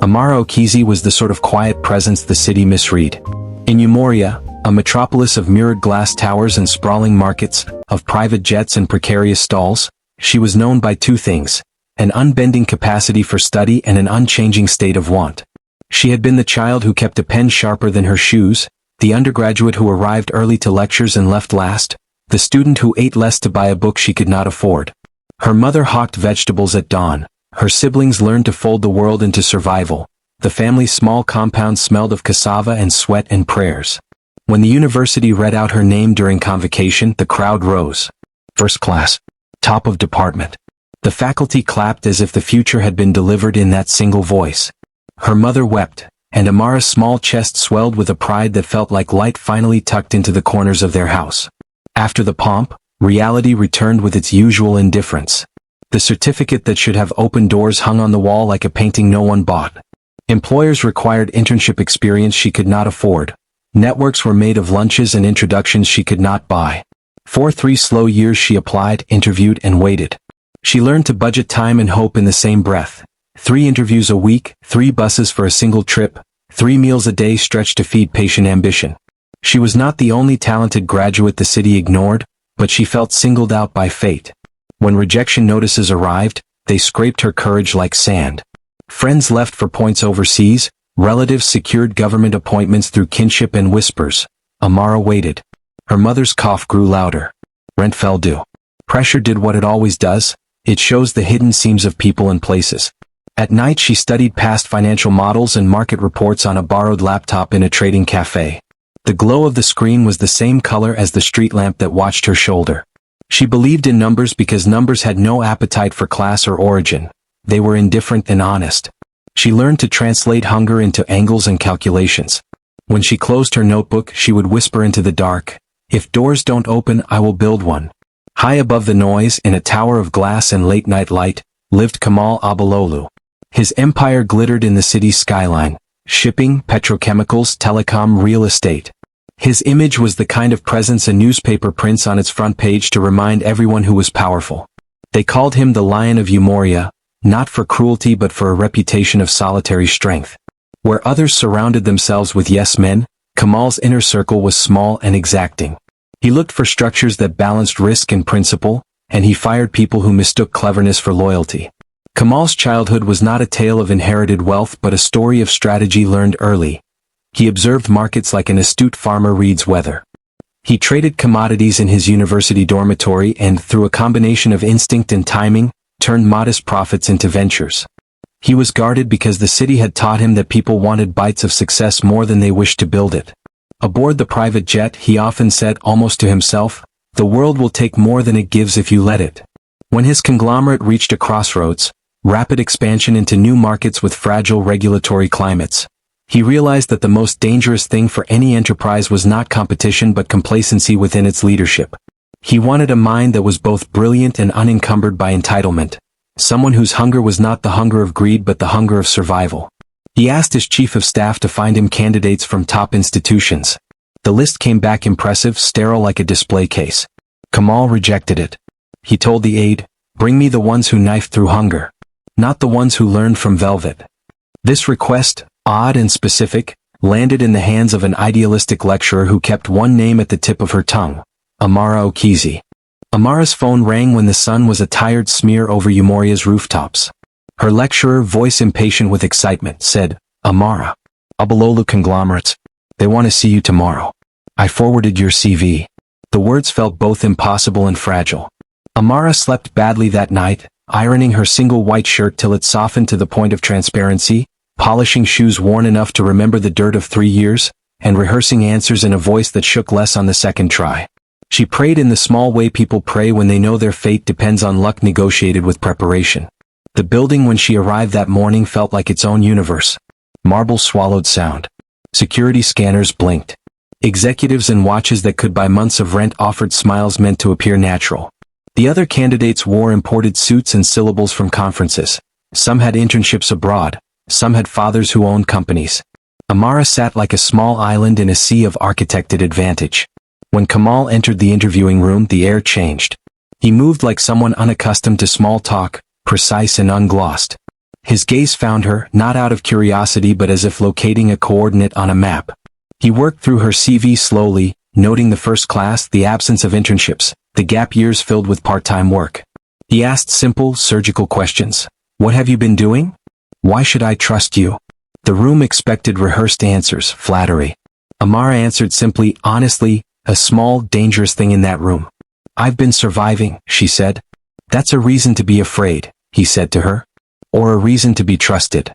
Amara Okezie was the sort of quiet presence the city misread. In Umoria, a metropolis of mirrored glass towers and sprawling markets, of private jets and precarious stalls, she was known by two things: an unbending capacity for study and an unchanging state of want. She had been the child who kept a pen sharper than her shoes, the undergraduate who arrived early to lectures and left last, the student who ate less to buy a book she could not afford. Her mother hawked vegetables at dawn. Her siblings learned to fold the world into survival. The family's small compound smelled of cassava and sweat and prayers. When the university read out her name during convocation, the crowd rose. First class. Top of department. The faculty clapped as if the future had been delivered in that single voice. Her mother wept, and Amara's small chest swelled with a pride that felt like light finally tucked into the corners of their house. After the pomp, reality returned with its usual indifference. The certificate that should have opened doors hung on the wall like a painting no one bought. Employers required internship experience she could not afford. Networks were made of lunches and introductions she could not buy. For 3 slow years she applied, interviewed, and waited. She learned to budget time and hope in the same breath. 3 interviews a week, 3 buses for a single trip, 3 meals a day stretched to feed patient ambition. She was not the only talented graduate the city ignored, but she felt singled out by fate. When rejection notices arrived, they scraped her courage like sand. Friends left for points overseas, relatives secured government appointments through kinship and whispers. Amara waited. Her mother's cough grew louder. Rent fell due. Pressure did what it always does. It shows the hidden seams of people and places. At night she studied past financial models and market reports on a borrowed laptop in a trading cafe. The glow of the screen was the same color as the street lamp that watched her shoulder. She believed in numbers because numbers had no appetite for class or origin. They were indifferent and honest. She learned to translate hunger into angles and calculations. When she closed her notebook, she would whisper into the dark, "If doors don't open, I will build one." High above the noise, in a tower of glass and late-night light, lived Kamal Obalolu. His empire glittered in the city's skyline: shipping, petrochemicals, telecom, real estate. His image was the kind of presence a newspaper prints on its front page to remind everyone who was powerful. They called him the Lion of Umoria, not for cruelty but for a reputation of solitary strength. Where others surrounded themselves with yes-men, Kamal's inner circle was small and exacting. He looked for structures that balanced risk and principle, and he fired people who mistook cleverness for loyalty. Kamal's childhood was not a tale of inherited wealth but a story of strategy learned early. He observed markets like an astute farmer reads weather. He traded commodities in his university dormitory and, through a combination of instinct and timing, turned modest profits into ventures. He was guarded because the city had taught him that people wanted bites of success more than they wished to build it. Aboard the private jet, he often said, almost to himself, "The world will take more than it gives if you let it." When his conglomerate reached a crossroads, rapid expansion into new markets with fragile regulatory climates, he realized that the most dangerous thing for any enterprise was not competition but complacency within its leadership. He wanted a mind that was both brilliant and unencumbered by entitlement. Someone whose hunger was not the hunger of greed but the hunger of survival. He asked his chief of staff to find him candidates from top institutions. The list came back impressive, sterile like a display case. Kamal rejected it. He told the aide, "Bring me the ones who knifed through hunger, not the ones who learned from velvet." This request, odd and specific, landed in the hands of an idealistic lecturer who kept one name at the tip of her tongue: Amara Okezie. Amara's phone rang when the sun was a tired smear over Umoria's rooftops. Her lecturer, voice impatient with excitement, said, "Amara, Obalolu conglomerates. They want to see you tomorrow. I forwarded your CV." The words felt both impossible and fragile. Amara slept badly that night, ironing her single white shirt till it softened to the point of transparency, polishing shoes worn enough to remember the dirt of 3 years, and rehearsing answers in a voice that shook less on the second try. She prayed in the small way people pray when they know their fate depends on luck negotiated with preparation. The building when she arrived that morning felt like its own universe. Marble swallowed sound. Security scanners blinked. Executives and watches that could buy months of rent offered smiles meant to appear natural. The other candidates wore imported suits and syllables from conferences. Some had internships abroad. Some had fathers who owned companies. Amara sat like a small island in a sea of architected advantage. When Kamal entered the interviewing room, the air changed. He moved like someone unaccustomed to small talk, precise and unglossed. His gaze found her, not out of curiosity but as if locating a coordinate on a map. He worked through her CV slowly, noting the first class, the absence of internships, the gap years filled with part-time work. He asked simple, surgical questions. What have you been doing? Why should I trust you? The room expected rehearsed answers, flattery. Amara answered simply, honestly, a small, dangerous thing in that room. I've been surviving, she said. That's a reason to be afraid, he said to her. Or a reason to be trusted.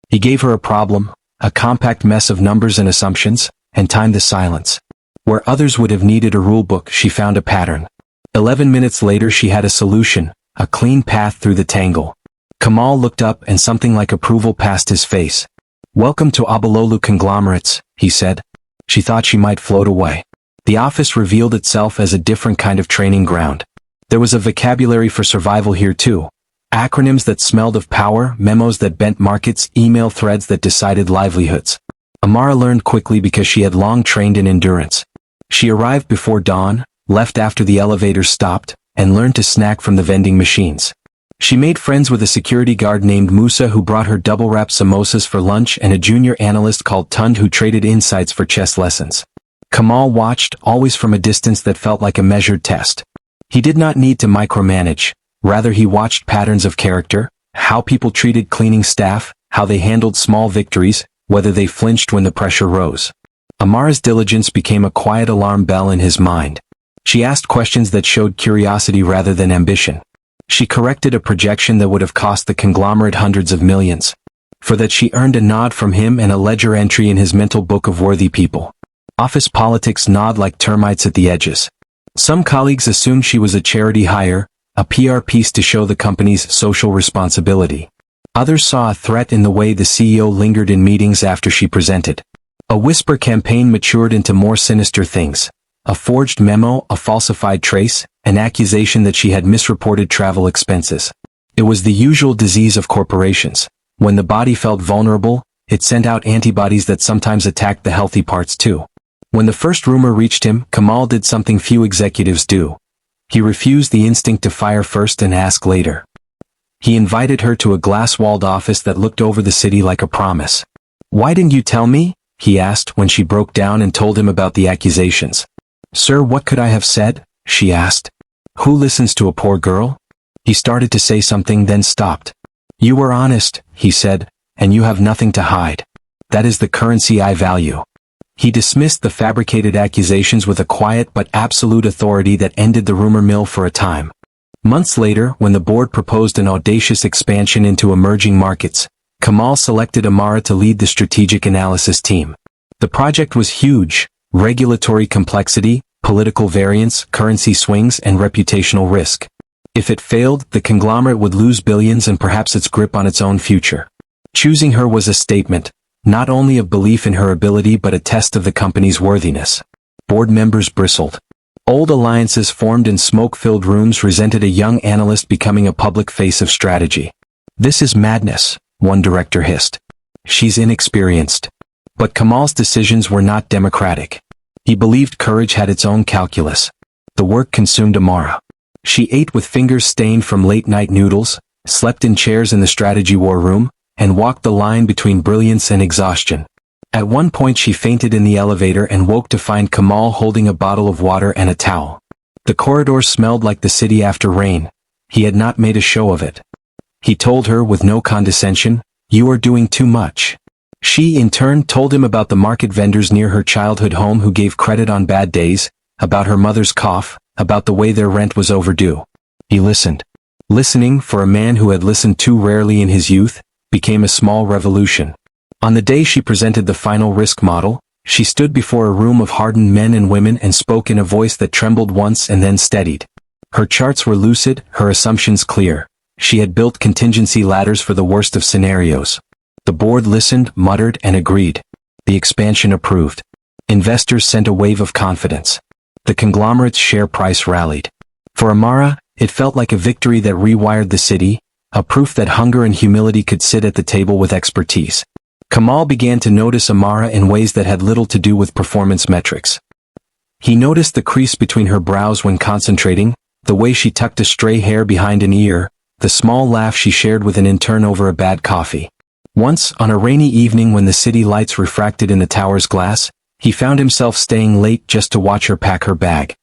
He gave her a problem, a compact mess of numbers and assumptions, and timed the silence. Where others would have needed a rulebook, she found a pattern. 11 minutes later she had a solution, a clean path through the tangle. Kamal looked up and something like approval passed his face. Welcome to Obalolu conglomerates, he said. She thought she might float away. The office revealed itself as a different kind of training ground. There was a vocabulary for survival here too. Acronyms that smelled of power, memos that bent markets, email threads that decided livelihoods. Amara learned quickly because she had long trained in endurance. She arrived before dawn, left after the elevators stopped, and learned to snack from the vending machines. She made friends with a security guard named Musa who brought her double-wrapped samosas for lunch and a junior analyst called Tund who traded insights for chess lessons. Kamal watched, always from a distance that felt like a measured test. He did not need to micromanage. Rather he watched patterns of character, how people treated cleaning staff, how they handled small victories, whether they flinched when the pressure rose. Amara's diligence became a quiet alarm bell in his mind. She asked questions that showed curiosity rather than ambition. She corrected a projection that would have cost the conglomerate hundreds of millions. For that she earned a nod from him and a ledger entry in his mental book of worthy people. Office politics gnawed like termites at the edges. Some colleagues assumed she was a charity hire, a PR piece to show the company's social responsibility. Others saw a threat in the way the CEO lingered in meetings after she presented. A whisper campaign matured into more sinister things. A forged memo, a falsified trace, an accusation that she had misreported travel expenses. It was the usual disease of corporations. When the body felt vulnerable, it sent out antibodies that sometimes attacked the healthy parts too. When the first rumor reached him, Kamal did something few executives do. He refused the instinct to fire first and ask later. He invited her to a glass-walled office that looked over the city like a promise. Why didn't you tell me? He asked when she broke down and told him about the accusations. Sir, what could I have said? She asked. Who listens to a poor girl? He started to say something then stopped. You were honest, he said, and you have nothing to hide. That is the currency I value. He dismissed the fabricated accusations with a quiet but absolute authority that ended the rumor mill for a time. Months later, when the board proposed an audacious expansion into emerging markets, Kamal selected Amara to lead the strategic analysis team. The project was huge: regulatory complexity, political variance, currency swings, and reputational risk. If it failed, the conglomerate would lose billions and perhaps its grip on its own future. Choosing her was a statement, not only of belief in her ability but a test of the company's worthiness. Board members bristled. Old alliances formed in smoke-filled rooms resented a young analyst becoming a public face of strategy. This is madness, one director hissed. She's inexperienced. But Kamal's decisions were not democratic. He believed courage had its own calculus. The work consumed Amara. She ate with fingers stained from late-night noodles, slept in chairs in the strategy war room, and walked the line between brilliance and exhaustion. At one point she fainted in the elevator and woke to find Kamal holding a bottle of water and a towel. The corridors smelled like the city after rain. He had not made a show of it. He told her with no condescension, "You are doing too much." She, in turn, told him about the market vendors near her childhood home who gave credit on bad days, about her mother's cough, about the way their rent was overdue. He listened. Listening, for a man who had listened too rarely in his youth, became a small revolution. On the day she presented the final risk model, she stood before a room of hardened men and women and spoke in a voice that trembled once and then steadied. Her charts were lucid, her assumptions clear. She had built contingency ladders for the worst of scenarios. The board listened, muttered, and agreed. The expansion approved. Investors sent a wave of confidence. The conglomerate's share price rallied. For Amara, it felt like a victory that rewired the city, a proof that hunger and humility could sit at the table with expertise. Kamal began to notice Amara in ways that had little to do with performance metrics. He noticed the crease between her brows when concentrating, the way she tucked a stray hair behind an ear, the small laugh she shared with an intern over a bad coffee. Once, on a rainy evening when the city lights refracted in the tower's glass, he found himself staying late just to watch her pack her bag.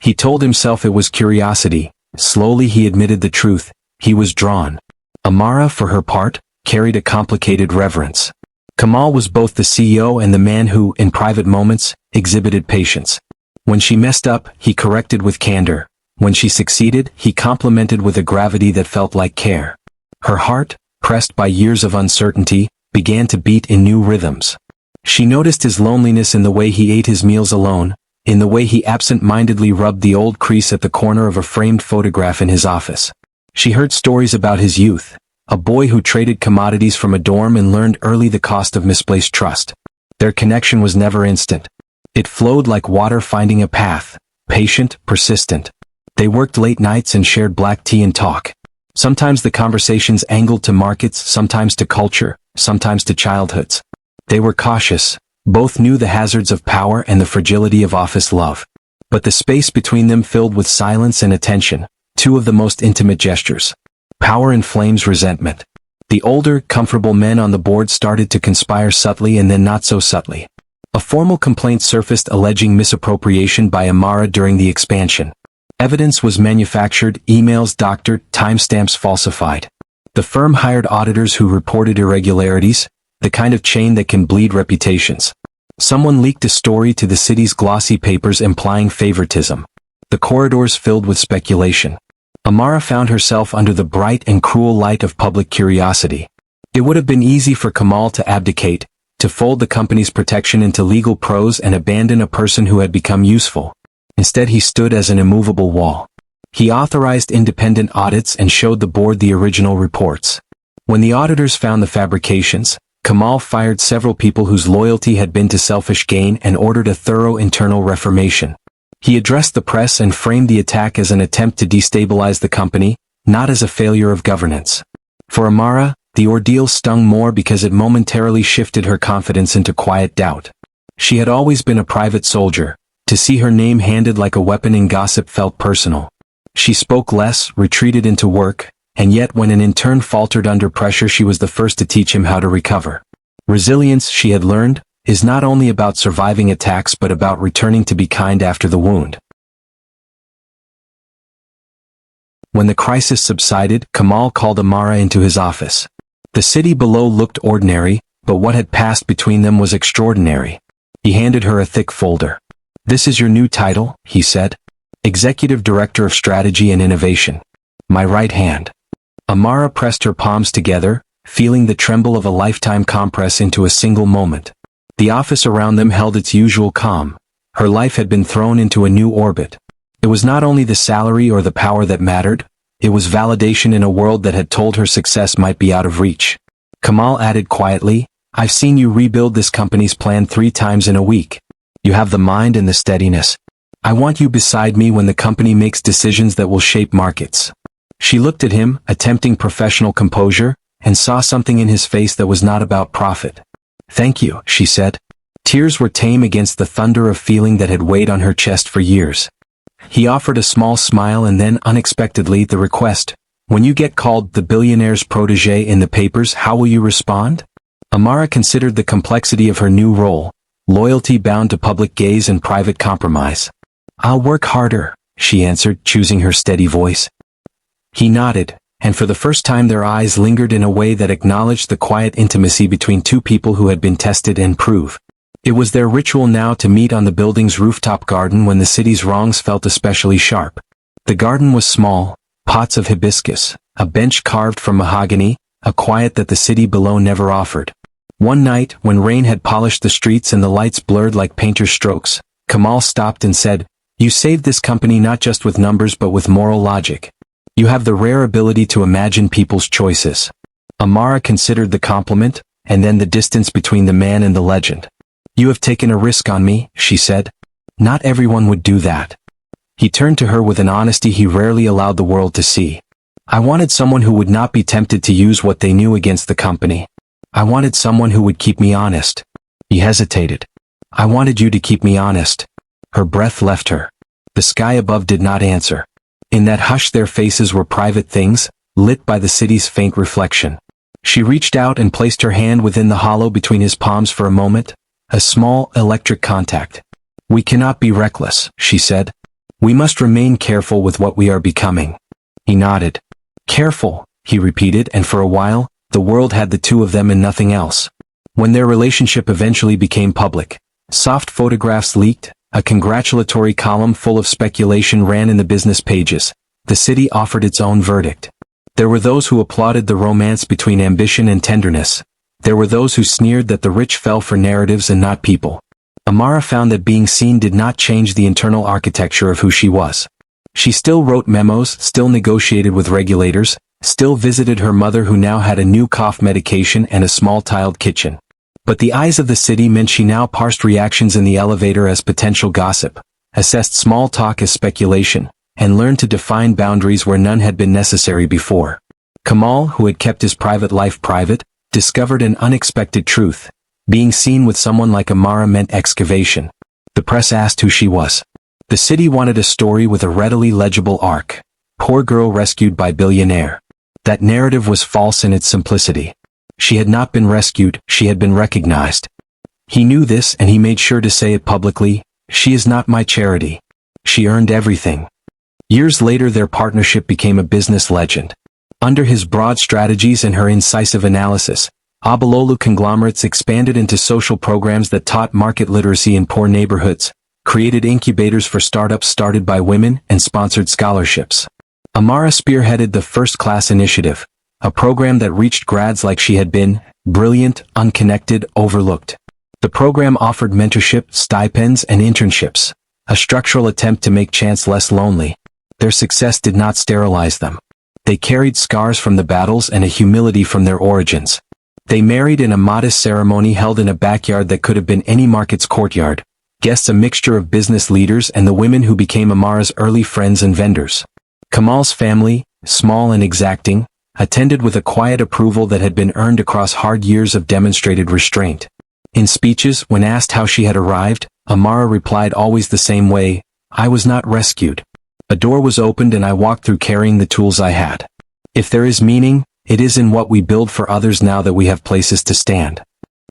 He told himself it was curiosity. Slowly he admitted the truth. He was drawn. Amara, for her part, carried a complicated reverence. Kamal was both the CEO and the man who, in private moments, exhibited patience. When she messed up, he corrected with candor. When she succeeded, he complimented with a gravity that felt like care. Her heart, pressed by years of uncertainty, began to beat in new rhythms. She noticed his loneliness in the way he ate his meals alone, in the way he absent-mindedly rubbed the old crease at the corner of a framed photograph in his office. She heard stories about his youth, a boy who traded commodities from a dorm and learned early the cost of misplaced trust. Their connection was never instant. It flowed like water finding a path, patient, persistent. They worked late nights and shared black tea and talk. Sometimes the conversations angled to markets, sometimes to culture, sometimes to childhoods. They were cautious. Both knew the hazards of power and the fragility of office love. But the space between them filled with silence and attention, two of the most intimate gestures. Power inflames resentment. The older, comfortable men on the board started to conspire subtly and then not so subtly. A formal complaint surfaced alleging misappropriation by Amara during the expansion. Evidence was manufactured, emails doctored, timestamps falsified. The firm hired auditors who reported irregularities, the kind of chain that can bleed reputations. Someone leaked a story to the city's glossy papers implying favoritism. The corridors filled with speculation. Amara found herself under the bright and cruel light of public curiosity. It would have been easy for Kamal to abdicate, to fold the company's protection into legal prose and abandon a person who had become useful. Instead he stood as an immovable wall. He authorized independent audits and showed the board the original reports. When the auditors found the fabrications, Kamal fired several people whose loyalty had been to selfish gain and ordered a thorough internal reformation. He addressed the press and framed the attack as an attempt to destabilize the company, not as a failure of governance. For Amara, the ordeal stung more because it momentarily shifted her confidence into quiet doubt. She had always been a private soldier. To see her name handed like a weapon in gossip felt personal. She spoke less, retreated into work, and yet when an intern faltered under pressure she was the first to teach him how to recover. Resilience, she had learned, is not only about surviving attacks but about returning to be kind after the wound. When the crisis subsided, Kamal called Amara into his office. The city below looked ordinary, but what had passed between them was extraordinary. He handed her a thick folder. "This is your new title," he said. "Executive Director of Strategy and Innovation. My right hand." Amara pressed her palms together, feeling the tremble of a lifetime compress into a single moment. The office around them held its usual calm. Her life had been thrown into a new orbit. It was not only the salary or the power that mattered, it was validation in a world that had told her success might be out of reach. Kamal added quietly, "I've seen you rebuild this company's plan 3 times in a week. You have the mind and the steadiness. I want you beside me when the company makes decisions that will shape markets." She looked at him, attempting professional composure, and saw something in his face that was not about profit. "Thank you," she said. Tears were tame against the thunder of feeling that had weighed on her chest for years. He offered a small smile and then, unexpectedly, the request, "When you get called the billionaire's protege in the papers, how will you respond?" Amara considered the complexity of her new role, loyalty bound to public gaze and private compromise. "I'll work harder," she answered, choosing her steady voice. He nodded, and for the first time their eyes lingered in a way that acknowledged the quiet intimacy between two people who had been tested and proved. It was their ritual now to meet on the building's rooftop garden when the city's wrongs felt especially sharp. The garden was small, pots of hibiscus, a bench carved from mahogany, a quiet that the city below never offered. One night, when rain had polished the streets and the lights blurred like painter's strokes, Kamal stopped and said, "You saved this company not just with numbers but with moral logic. You have the rare ability to imagine people's choices." Amara considered the compliment, and then the distance between the man and the legend. "You have taken a risk on me," she said. "Not everyone would do that." He turned to her with an honesty he rarely allowed the world to see. "I wanted someone who would not be tempted to use what they knew against the company. I wanted someone who would keep me honest." He hesitated. "I wanted you to keep me honest." Her breath left her. The sky above did not answer. In that hush their faces were private things, lit by the city's faint reflection. She reached out and placed her hand within the hollow between his palms for a moment, a small electric contact. "We cannot be reckless," she said. "We must remain careful with what we are becoming." He nodded. "Careful," he repeated, and for a while, the world had the two of them and nothing else. When their relationship eventually became public, soft photographs leaked, a congratulatory column full of speculation ran in the business pages. The city offered its own verdict. There were those who applauded the romance between ambition and tenderness. There were those who sneered that the rich fell for narratives and not people. Amara found that being seen did not change the internal architecture of who she was. She still wrote memos, still negotiated with regulators, still visited her mother who now had a new cough medication and a small tiled kitchen. But the eyes of the city meant she now parsed reactions in the elevator as potential gossip, assessed small talk as speculation, and learned to define boundaries where none had been necessary before. Kamal, who had kept his private life private, discovered an unexpected truth. Being seen with someone like Amara meant excavation. The press asked who she was. The city wanted a story with a readily legible arc. Poor girl rescued by billionaire. That narrative was false in its simplicity. She had not been rescued, she had been recognized. He knew this and he made sure to say it publicly. "She is not my charity. She earned everything." Years later their partnership became a business legend. Under his broad strategies and her incisive analysis, Obalolu conglomerates expanded into social programs that taught market literacy in poor neighborhoods, created incubators for startups started by women, and sponsored scholarships. Amara spearheaded the First Class Initiative, a program that reached grads like she had been, brilliant, unconnected, overlooked. The program offered mentorship, stipends, and internships, a structural attempt to make chance less lonely. Their success did not sterilize them. They carried scars from the battles and a humility from their origins. They married in a modest ceremony held in a backyard that could have been any market's courtyard, guests a mixture of business leaders and the women who became Amara's early friends and vendors. Kamal's family, small and exacting, attended with a quiet approval that had been earned across hard years of demonstrated restraint. In speeches, when asked how she had arrived, Amara replied always the same way, "I was not rescued. A door was opened and I walked through carrying the tools I had. If there is meaning, it is in what we build for others now that we have places to stand."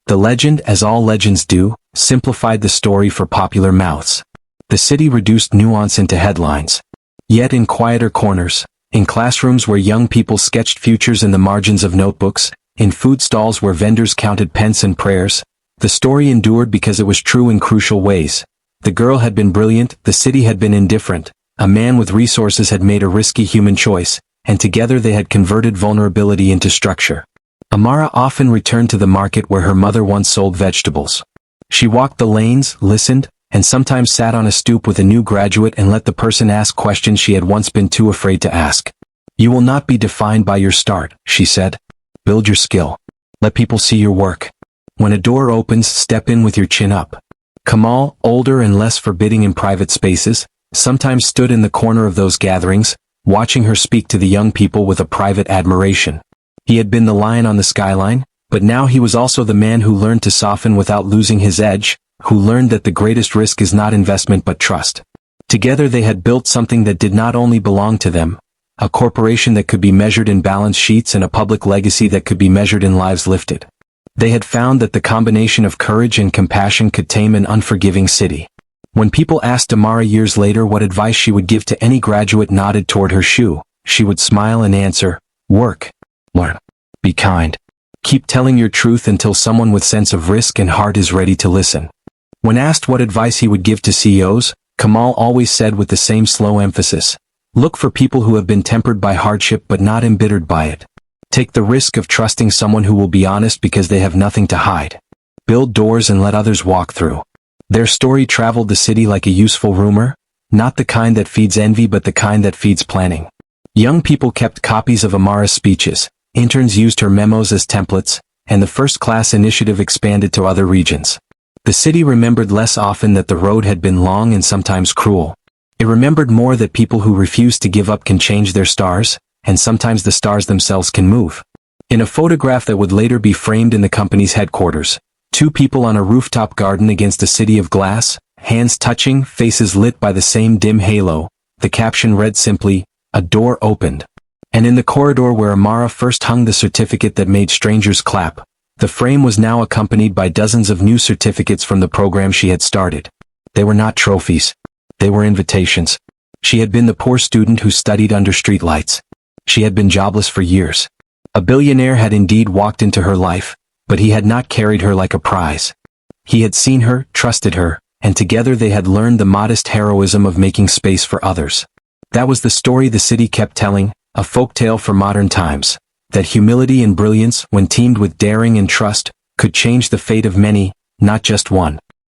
The legend, as all legends do, simplified the story for popular mouths. The city reduced nuance into headlines. Yet in quieter corners, in classrooms where young people sketched futures in the margins of notebooks, in food stalls where vendors counted pence and prayers, the story endured because it was true in crucial ways. The girl had been brilliant, the city had been indifferent, a man with resources had made a risky human choice, and together they had converted vulnerability into structure. Amara often returned to the market where her mother once sold vegetables. She walked the lanes, listened, and sometimes sat on a stoop with a new graduate and let the person ask questions she had once been too afraid to ask. "You will not be defined by your start," she said. "Build your skill. Let people see your work. When a door opens, step in with your chin up." Kamal, older and less forbidding in private spaces, sometimes stood in the corner of those gatherings, watching her speak to the young people with a private admiration. He had been the lion on the skyline, but now he was also the man who learned to soften without losing his edge, who learned that the greatest risk is not investment but trust. Together they had built something that did not only belong to them, a corporation that could be measured in balance sheets and a public legacy that could be measured in lives lifted. They had found that the combination of courage and compassion could tame an unforgiving city. When people asked Amara years later what advice she would give to any graduate nodded toward her shoe, she would smile and answer, "Work. Learn. Be kind. Keep telling your truth until someone with sense of risk and heart is ready to listen." When asked what advice he would give to CEOs, Kamal always said with the same slow emphasis, "Look for people who have been tempered by hardship but not embittered by it. Take the risk of trusting someone who will be honest because they have nothing to hide. Build doors and let others walk through." Their story traveled the city like a useful rumor, not the kind that feeds envy but the kind that feeds planning. Young people kept copies of Amara's speeches, interns used her memos as templates, and the First Class Initiative expanded to other regions. The city remembered less often that the road had been long and sometimes cruel. It remembered more that people who refuse to give up can change their stars, and sometimes the stars themselves can move. In a photograph that would later be framed in the company's headquarters, two people on a rooftop garden against a city of glass, hands touching, faces lit by the same dim halo, the caption read simply, "A door opened." And in the corridor where Amara first hung the certificate that made strangers clap, the frame was now accompanied by dozens of new certificates from the program she had started. They were not trophies. They were invitations. She had been the poor student who studied under streetlights. She had been jobless for years. A billionaire had indeed walked into her life, but he had not carried her like a prize. He had seen her, trusted her, and together they had learned the modest heroism of making space for others. That was the story the city kept telling, a folktale for modern times. That humility and brilliance, when teamed with daring and trust, could change the fate of many, not just one.